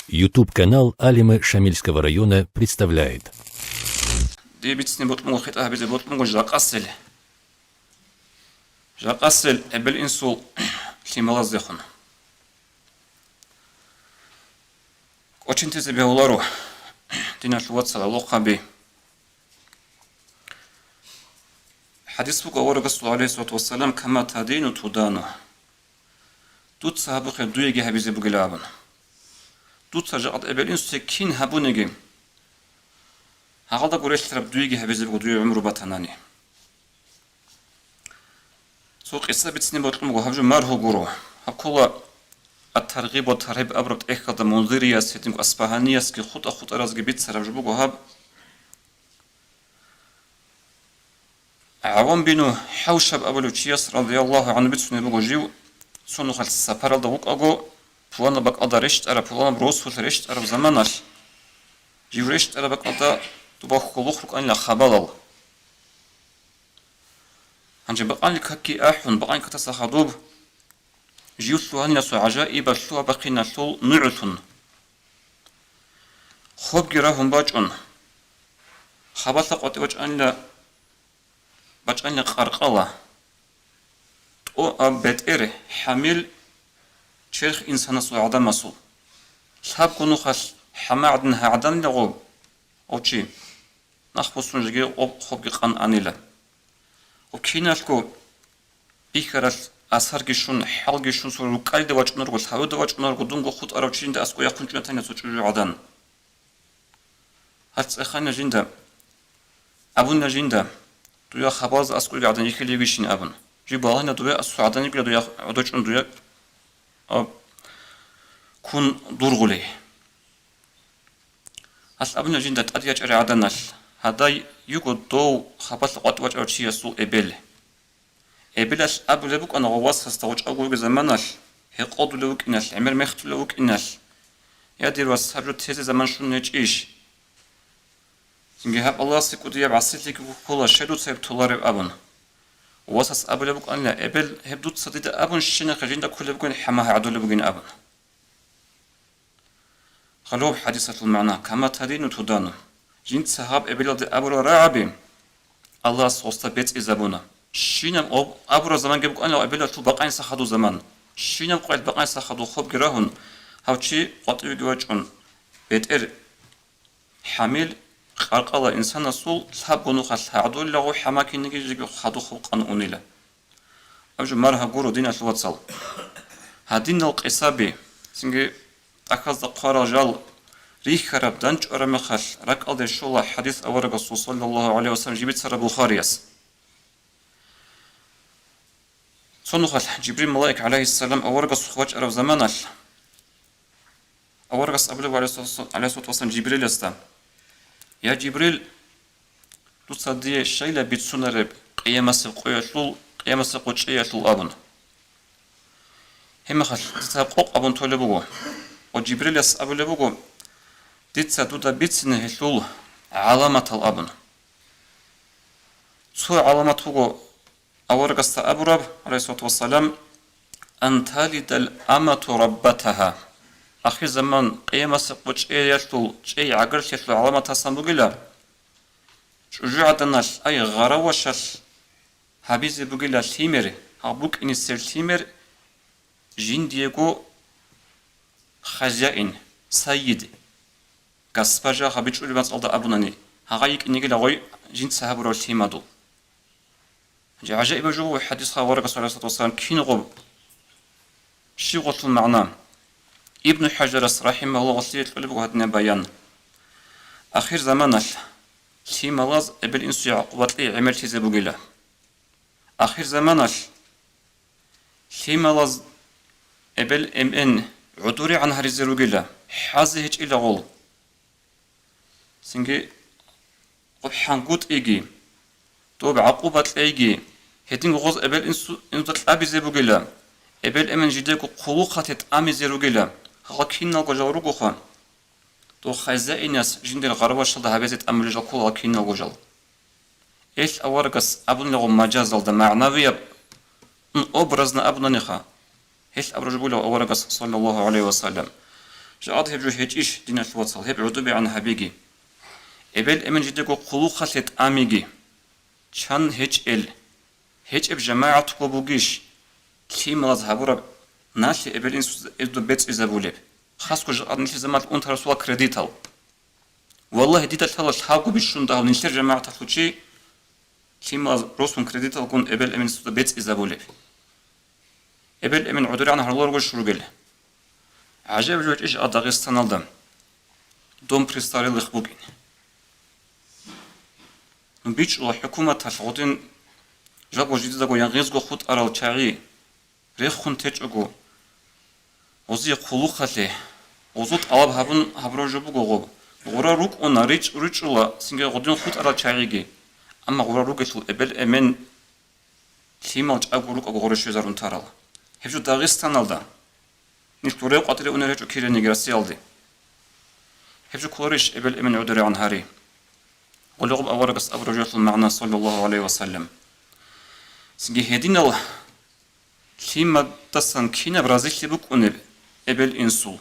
YouTube-канал Алимы Шамильского района представляет. Очень ты тебе улару, ты наш ватсала лохаби. Хадис говорит Расул алейхиссалату вассалам, кама тадину тудану. Тут сахабы дуеги хабизи бугилабан. Тут сажат эбелин секин хабунеги. Хагалда гуреш тараб дуеги хабизи бугдуе умру батанани. Сук иса битсни ботлуму хабжу марху гуру. Хабкула الترغيب والترهيب أبرد إحدى منظرية ستيم أسبهانية سكي خط أراز جبيت سرجبو جهاب عوام بينو حوشب أبو تشياس رضي الله عنه بتسني بوجيو سونو خل السفر الدوق أجو فوانا بق أدرشت أرا فوانا بروس فلرشت أرا زمانش جيورشت أرا بق أدا تبغى خلوخك أن لا خبال هنجي بقى لك هكي أحون بقى لك تسخدوب جيوسوان يسوع عجائب الشوا بقينا شول نعثن خوب جراهم باجون خبصة قط وجأن لا باجأن قرقلة أو أبد إره حمل شيخ إنسان سوى عدم مسؤول شاب كونو خس حمادن هعدن لغوب أو شيء نخبصون جي أو خوب جقان أنيلا وكيناشكو إخراج أسرقشون حلقشون سورو قايد واجنور قل هاود واجنور قدونغو خود أراوچين دا أسكو يخون جنتانيا سوچو عدن هاتس أخانا جندا أبونا جندا دويا خباز أسكو عدن يخلي بيشين أبن جي باهنا دويا أسكو عدن يبلا دويا عدوچون دويا كون دورغولي هاتس أبونا جندا تأدياج أري عدنال هذا يوغو دو خباز قط واج أرشي يسو إبل إبلاش أبو لبوك أنا غواص هستوج أقول زمانش هقعد لبوك إناش عمر مخت لبوك إناش يا دير واسحب تهز زمان شو نجيش إنجي هب الله سكودي يبعث لك كل شيء تسيب تلارب أبون واسس أبو لبوك أنا إبل هبدوت صديد أبون شنا خجين دا كل لبوكين حماها عدو لبوكين أبون خلوب حديثة المعنى كما تدين تدان جين سحاب إبل دي أبو رعبي الله سوستا بيت إزابونا شينم أبرز زمان جبك أنا أبلا تو بقين سخدو زمان شينم قاعد بقين سخدو خوب جراهن هاوشي قطعي جواجون بيتر حامل خلق الله إنسان سول سحبونو خس هعدو لغو حماكي نجي جيجو خدو خوب قانوني له أوجو مرها جورو دينا شواتسال هادين القصابي سنجي أكاز قارا جال ريح خراب دانج أرمخش رك أدي شولا حديث أورق صلى الله عليه وسلم جبت سر بخاريس صنخل جبريل ملائك عليه السلام أورقص خواج أرف زمانش أورقص أبلغ عليه الصلاة والسلام جبريل يستا يا جبريل تصدي الشيء لبيت سنرب قيام السقوية قيام السقوية أبن هم خل تتابق أبن تولبوه وجبريل يس أبلغ ديت دودا بيت سنه شول علامة الأبن سو علامته أورقست أبرب عليه الصلاة والسلام أن تلد الأمة ربتها أخي زمان قيمة سقوش يشلو شيء عقرش يشلو علامة سنبقلا شجوع دناش أي غروشش حبيزي بقلا تيمر هابوك إني سير تيمر جين ديغو خزائن سيد قصبجا حبيج أولي ألد أبناني هغايك إني قلا غوي جين سهبرو تيمادو عجائب جو حديث خاورق صلى الله عليه وسلم كين غب شيغة المعنى ابن حجر رحمه الله وصية القلب هدنا بيان آخر زمانش في ملاز ابن إنسو يعقوبات لي عمل تيزي بقيلة آخر زمانش في ملاز ابن MN عدوري عن هريزي رقيلة حازي هج إلى غول سنجي قب حنقوت إيجي توب عقوبات إيجي هتين غوز ابل انسو تلابي زي بوغيلا ابل امن جديكو قلوقات امي زي روغيلا غاكين نالغو جاوروغو خان تو خايزا اناس جندل غربا شلدا هابيزت امل جاكو غاكين نالغو جال ايش اورغس ابن لغو مجاز الدا معنوية образно ابن نخا هيش ابرج بولا اورغس صلى الله عليه وسلم جاد هبجو هيج إيش دين الوصل هب عدوبي عن هبيجي إبل أمن جدكو خلوخة لت أميجي شان هيج إب جماعة قبوجيش كي مذهبورا ناس إبل إنس إدو بيت إزابوليب خاص كوج أدنيش زمان أنت رسول كريديتال والله ديتا تلاش حاجو بيشون ده نشتر جماعة تفوتشي كي مذ رسول كريديتال كون إبل أمن إدو بيت إزابوليب إبل أمن عدوري عن هرلور وشروجل عجب جوج إيش داغستان الدم دوم بريستاري لخبوبين نبيش الله حكومة تفعودين جابو جديد جو ينغيزغو خود أرال تشاري ريخ خون تيجو وزي قلوخة له وزوت ألاب هبرو جبو غوب غورا روك أنا ريش الله سنجا غدين خود أرال تشاريجي أما غورا روك يتل إبل أمن كيما جاء روك أغورا شوزارون تارال هبجو داغستان الدم نشتوري قاتل أنرجو كيري نيجراسي الدي هبجو كوريش إبل أمن عدري عن هاري ولغب أورقس أبرجوت المعنى صلى الله عليه وسلم سنجي هدين الله كيما تصن كينا برازيل بك أنب إبل إنسول